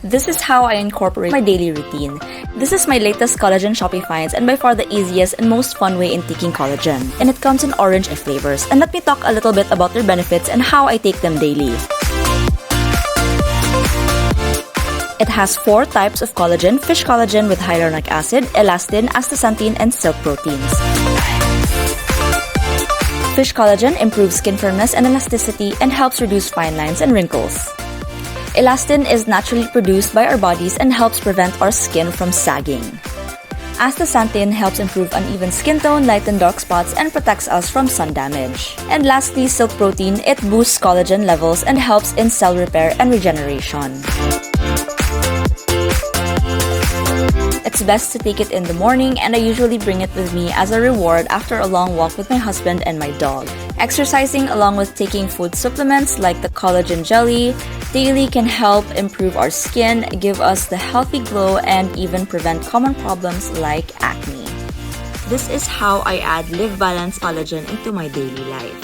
This is how I incorporate my daily routine. This is my latest collagen Shopee finds and by far the easiest and most fun way in taking collagen. And it comes in orange flavors. And let me talk a little bit about their benefits and how I take them daily. It has 4 types of collagen: fish collagen with hyaluronic acid, elastin, astaxanthin, and silk proteins. Fish collagen improves skin firmness and elasticity and helps reduce fine lines and wrinkles. Elastin is naturally produced by our bodies and helps prevent our skin from sagging. Astaxanthin helps improve uneven skin tone, lighten dark spots, and protects us from sun damage. And lastly, silk protein, it boosts collagen levels and helps in cell repair and regeneration. It's best to take it in the morning, and I usually bring it with me as a reward after a long walk with my husband and my dog. Exercising along with taking food supplements like the collagen jelly daily can help improve our skin, give us the healthy glow, and even prevent common problems like acne. This is how I add LivBalance Collagen into my daily life.